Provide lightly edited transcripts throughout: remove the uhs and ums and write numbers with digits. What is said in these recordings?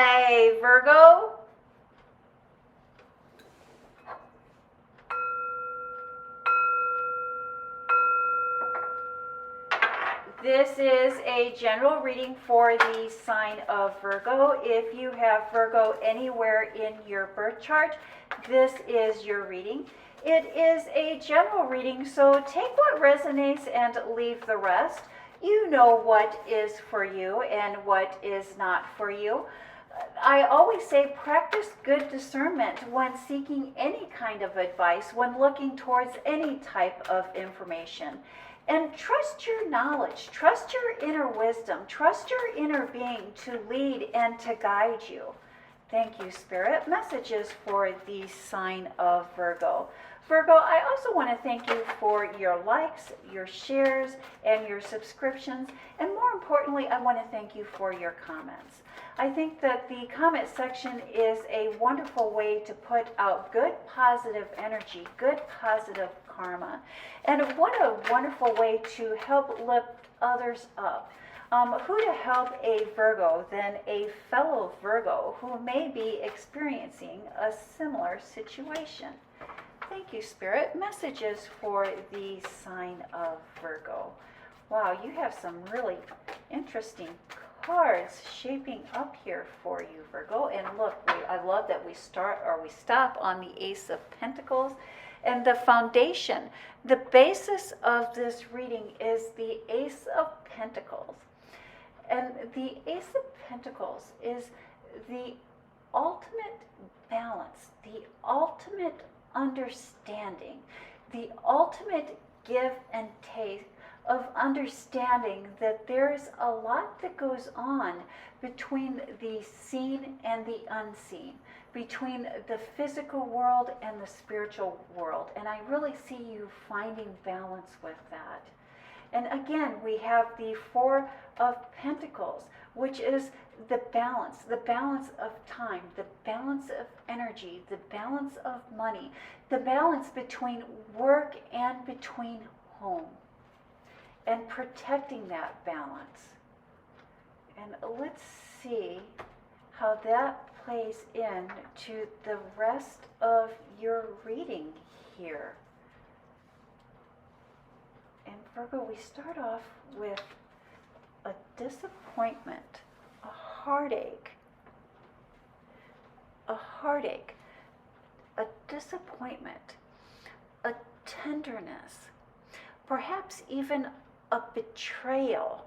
Hi, Virgo. This is a general reading for the sign of Virgo. If you have Virgo anywhere in your birth chart, this is your reading. It is a general reading, so take what resonates and leave the rest. You know what is for you and what is not for you. I always say practice good discernment when seeking any kind of advice, when looking towards any type of information. And trust your knowledge, trust your inner wisdom, trust your inner being to lead and to guide you. Thank you, Spirit. Messages for the sign of Virgo. Virgo, I also want to thank you for your likes, your shares, and your subscriptions. And more importantly, I want to thank you for your comments. I think that the comment section is a wonderful way to put out good, positive energy, good, positive karma. And what a wonderful way to help lift others up. Who to help a Virgo than a fellow Virgo who may be experiencing a similar situation? Thank you, Spirit. Messages for the sign of Virgo. Wow, you have some really interesting cards shaping up here for you, Virgo. And look, I love that we stop on the Ace of Pentacles. And the foundation, the basis of this reading is the Ace of Pentacles. And the Ace of Pentacles is the ultimate balance, the ultimate understanding, the ultimate give and take of understanding that there's a lot that goes on between the seen and the unseen, between the physical world and the spiritual world. And I really see you finding balance with that. And again, we have the Four of Pentacles, which is the balance of time, the balance of energy, the balance of money, the balance between work and between home, and protecting that balance. And let's see how that plays into the rest of your reading here. And Virgo, we start off with a disappointment, a heartache, a disappointment, a tenderness, perhaps even a betrayal.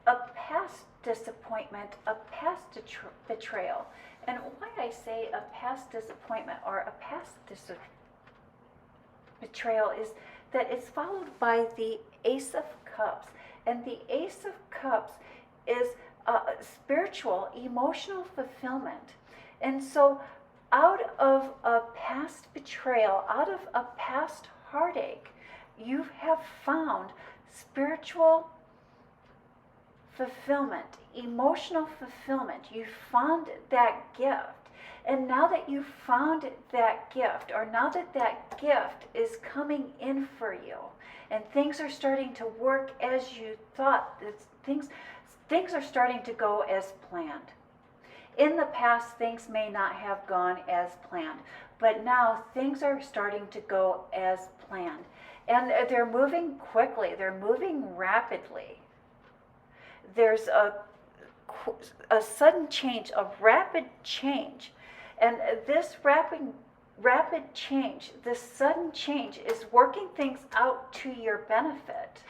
A past disappointment, a past betrayal. And why I say a past disappointment or a past betrayal is that it's followed by the Ace of Cups. And the Ace of Cups is spiritual, emotional fulfillment. And so out of a past betrayal, out of a past heartache, you have found spiritual fulfillment, emotional fulfillment. You found that gift. And now that you've found that gift, or now that that gift is coming in for you, and things are starting to work as you thought, things are starting to go as planned. In the past, things may not have gone as planned, but now things are starting to go as planned. And they're moving quickly, they're moving rapidly. There's a sudden change, a rapid change. And this rapid change, this sudden change is working things out to your benefit.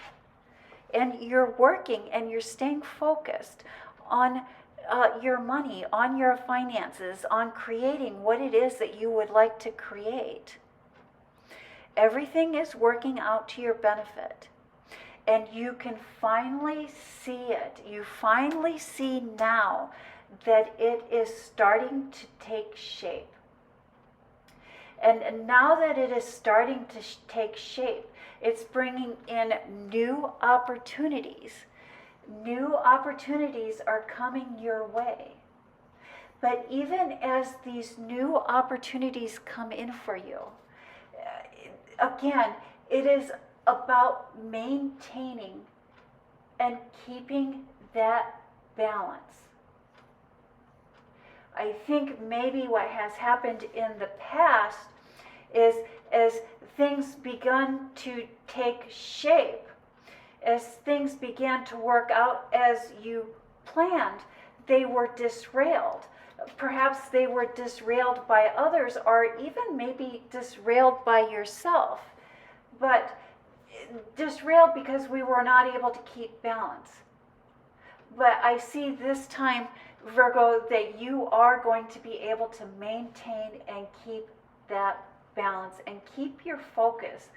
And you're working and you're staying focused on your money, on your finances, on creating what it is that you would like to create. Everything is working out to your benefit. And you can finally see it. You finally see now that it is starting to take shape. And now that it is starting to take shape, it's bringing in new opportunities. New opportunities are coming your way. But even as these new opportunities come in for you, again, it is about maintaining and keeping that balance. I think maybe what has happened in the past is as things begun to take shape, as things began to work out as you planned, they were disrailed. Perhaps they were disrailed by others, or even maybe disrailed by yourself. But disrailed because we were not able to keep balance. But I see this time, Virgo, that you are going to be able to maintain and keep that balance and keep your focus.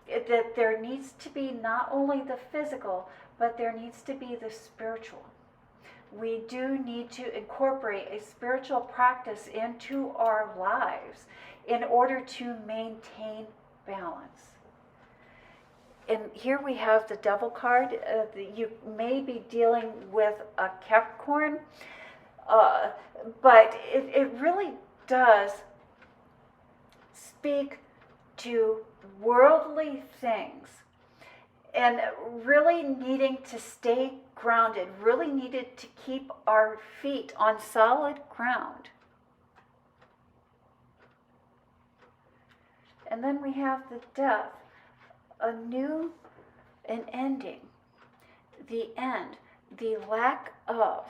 That there needs to be not only the physical, but there needs to be the spiritual. We do need to incorporate a spiritual practice into our lives in order to maintain balance. And here we have the Devil card. You may be dealing with a Capricorn, but it really does speak to worldly things and really needing to stay grounded, really needed to keep our feet on solid ground. And then we have the Death, a new, an ending, the end, the lack of.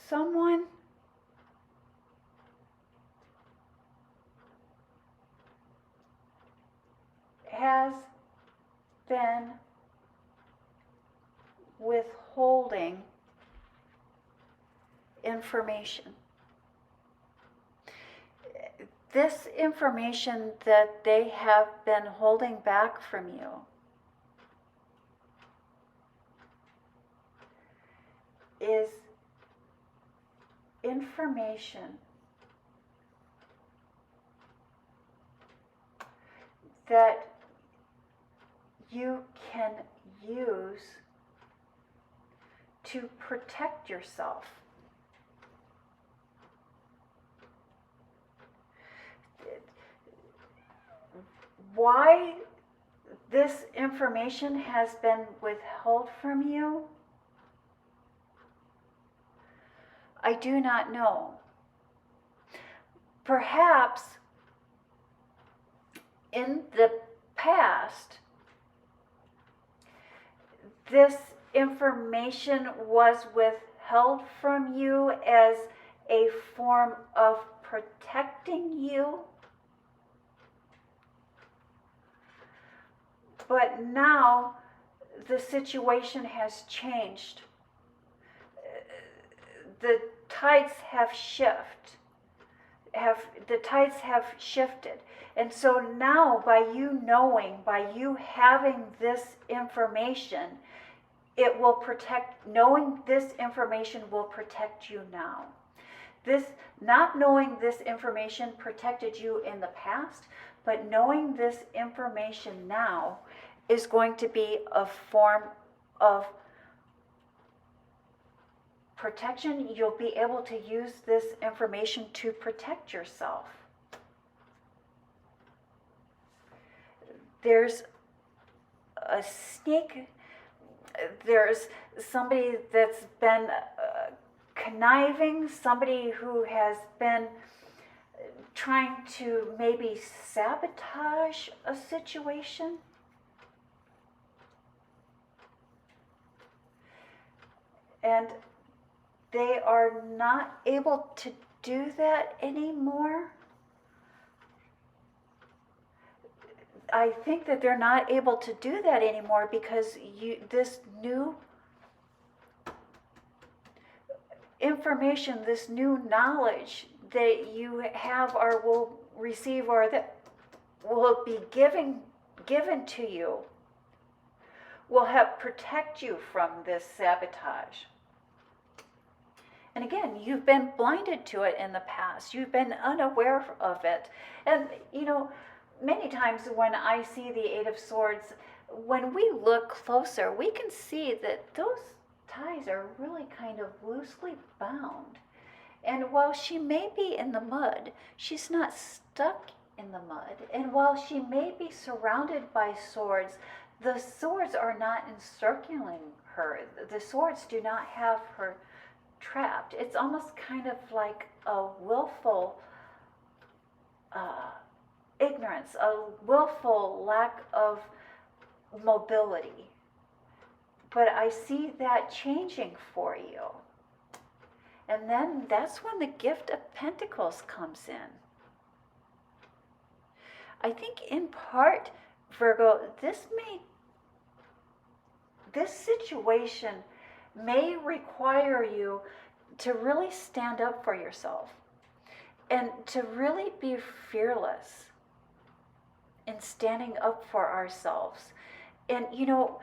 Someone has been withholding information. This information that they have been holding back from you is information that you can use to protect yourself. Why this information has been withheld from you, I do not know. Perhaps in the past, this information was withheld from you as a form of protecting you. But now the situation has changed. The tides have shifted. And so now by you knowing, by you having this information, it will protect, knowing this information will protect you now. This, not knowing this information protected you in the past, but knowing this information now is going to be a form of protection. You'll be able to use this information to protect yourself. There's a snake, there's somebody that's been conniving, somebody who has been trying to maybe sabotage a situation. And they are not able to do that anymore. I think that they're not able to do that anymore because this new information, this new knowledge that you have or will receive or that will be given to you will help protect you from this sabotage. And again, you've been blinded to it in the past. You've been unaware of it. And, you know, many times when I see the Eight of Swords, when we look closer, we can see that those ties are really kind of loosely bound. And while she may be in the mud, she's not stuck in the mud. And while she may be surrounded by swords, the swords are not encircling her. The swords do not have her trapped. It's almost kind of like a willful ignorance, a willful lack of mobility. But I see that changing for you. And then that's when the gift of Pentacles comes in. I think in part, Virgo, this situation may require you to really stand up for yourself and to really be fearless in standing up for ourselves. And you know,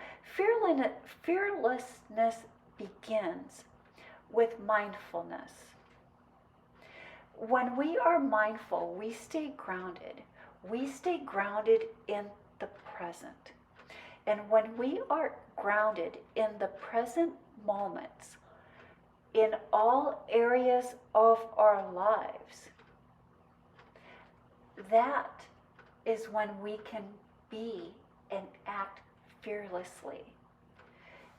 fearlessness begins with mindfulness. When we are mindful, we stay grounded. We stay grounded in the present. And when we are grounded in the present moments, in all areas of our lives, that is when we can be and act fearlessly.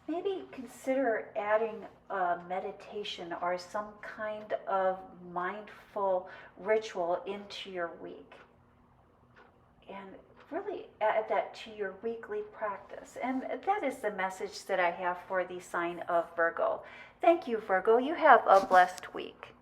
Maybe consider adding a meditation or some kind of mindful ritual into your week. And really add that to your weekly practice. And that is the message that I have for the sign of Virgo. Thank you, Virgo. You have a blessed week.